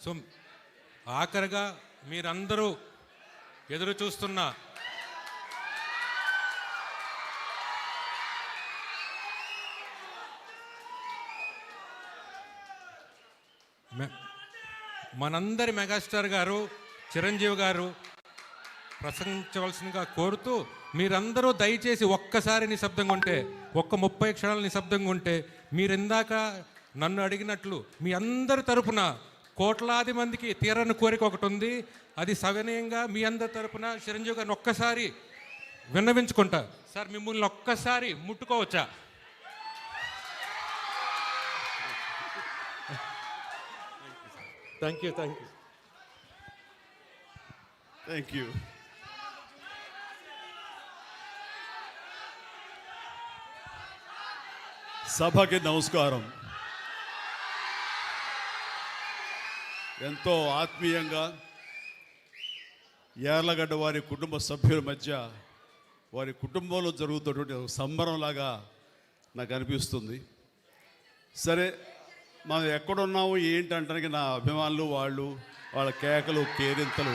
So ఆఖరిగా మీరందరూ ఎదురు చూస్తున్న మనందరి మెగాస్టార్ గారు చిరంజీవి గారు ప్రసంగించవలసిందిగా కోరుతూ మీరందరూ దయచేసి ఒక్కసారి నిశ్శబ్దంగా ఉంటే, ఒక్క 30 క్షణాలు నిశ్శబ్దంగా ఉంటే, మీరు ఇందాక నన్ను అడిగినట్లు మీ అందరి తరపున కోట్లాది మందికి తీరని కోరిక ఒకటి ఉంది. అది సవినయంగా మీ అందరి తరపున చిరంజీవి గారిని ఒక్కసారి విన్నవించుకుంటా. సార్, మిమ్మల్ని ఒక్కసారి ముట్టుకోవచ్చా? Thank you. Thank you. సభకి నమస్కారం. ఎంతో ఆత్మీయంగా యార్లగడ్డ వారి కుటుంబ సభ్యుల మధ్య వారి కుటుంబంలో జరుగుతున్నటువంటి ఒక సంబరంలాగా నాకు అనిపిస్తుంది. సరే, మనం ఎక్కడున్నాము ఏంటంటానికి నా అభిమానులు వాళ్ళ కేకలు కేరింతలు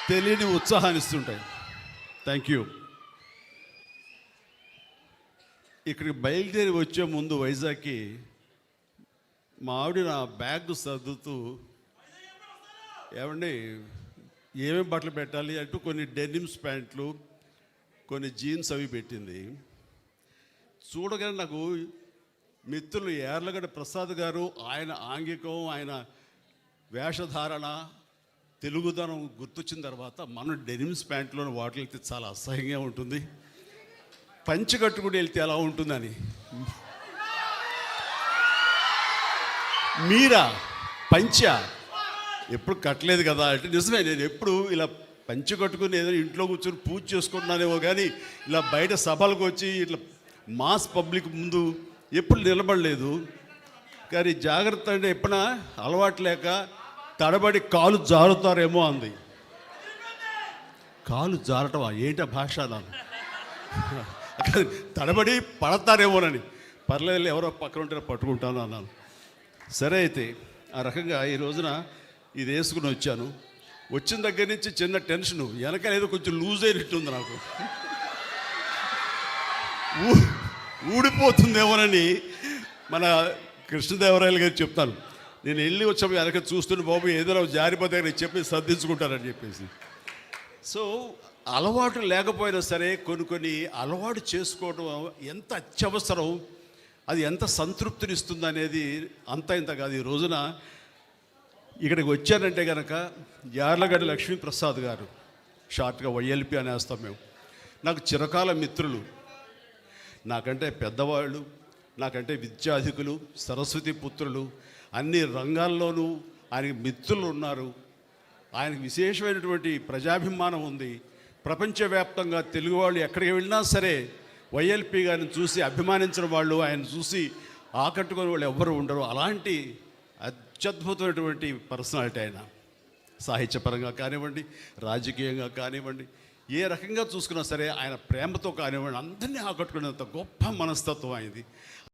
తెలియని ఉత్సాహాన్ని ఇస్తుంటాయి. Thank you. ఇక్కడికి బయలుదేరి వచ్చే ముందు వైజాగ్కి మా ఆవిడ నా బ్యాగ్ సర్దుతూ, ఏమండి ఏమేమి బట్టలు పెట్టాలి అంటూ కొన్ని డెనిమ్స్ ప్యాంట్లు, కొన్ని జీన్స్ అవి పెట్టింది. చూడగానే నాకు మిత్రులు యార్లగడ్డ ప్రసాద్ గారు, ఆయన ఆంగికం, ఆయన వేషధారణ, తెలుగుదనం గుర్తొచ్చిన తర్వాత మనం డెనిమ్స్ ప్యాంట్లోని వాటికి వెళ్తే చాలా అసహ్యంగా ఉంటుంది, పంచి కట్టుకుని వెళ్తే ఎలా ఉంటుందని. మీరా పంచా ఎప్పుడు కట్టలేదు కదా అంటే, నిజమే, నేను ఎప్పుడు ఇలా పంచి కట్టుకుని ఏదో ఇంట్లో కూర్చొని పూజ చేసుకుంటున్నానేమో కానీ ఇలా బయట సభలకు వచ్చి ఇట్లా మాస్ పబ్లిక్ ముందు ఎప్పుడు నిలబడలేదు. కానీ జాగ్రత్త అంటే ఎప్పుడైనా అలవాటు లేక తడబడి కాలు జారుతారేమో అంది. కాలు జారటమా ఏంటి భాష? తడబడి పడతారేమోనని. పర్లేదు, ఎవరో పక్కన ఉంటే పట్టుకుంటాను అన్నాను. సరే, అయితే ఆ రకంగా ఈ రోజున ఇది వేసుకుని వచ్చాను. వచ్చిన దగ్గర నుంచి చిన్న టెన్షను, వెనకాల ఏదో కొంచెం లూజ్ అయినట్టుంది నాకు, ఊడిపోతుందేమోనని మన కృష్ణదేవరాయలు గారు చెప్తాను. నేను వెళ్ళి వచ్చాము వెనక చూస్తుంటే, బాబు ఏదైనా జారిపోతే చెప్పి సర్దించుకుంటారని చెప్పేసి. సో అలవాటు లేకపోయినా సరే కొన్ని అలవాటు చేసుకోవడం ఎంత అత్యవసరం, అది ఎంత సంతృప్తినిస్తుంది అనేది అంత ఇంత కాదు. ఈ రోజున ఇక్కడికి వచ్చానంటే కనుక యార్లగడ్డ లక్ష్మీప్రసాద్ గారు, షార్ట్గా వైఎల్పి అనేస్తాం మేము, నాకు చిరకాల మిత్రులు, నాకంటే పెద్దవాళ్ళు, నాకంటే విద్యాధికులు, సరస్వతి పుత్రులు, అన్ని రంగాల్లోనూ ఆయనకి మిత్రులు ఉన్నారు. ఆయనకు విశేషమైనటువంటి ప్రజాభిమానం ఉంది. ప్రపంచవ్యాప్తంగా తెలుగు వాళ్ళు ఎక్కడికి వెళ్ళినా సరే వైఎల్పి గారిని చూసి అభిమానించిన వాళ్ళు, ఆయన చూసి ఆకట్టుకునే వాళ్ళు ఎవ్వరు ఉండరు. అలాంటి అత్యద్భుతమైనటువంటి పర్సనాలిటీ ఆయన. సాహిత్యపరంగా కానివ్వండి, రాజకీయంగా కానివ్వండి, ఏ రకంగా చూసుకున్నా సరే ఆయన ప్రేమతో కానివ్వండి అందరినీ ఆకట్టుకునేంత గొప్ప మనస్తత్వం అయింది.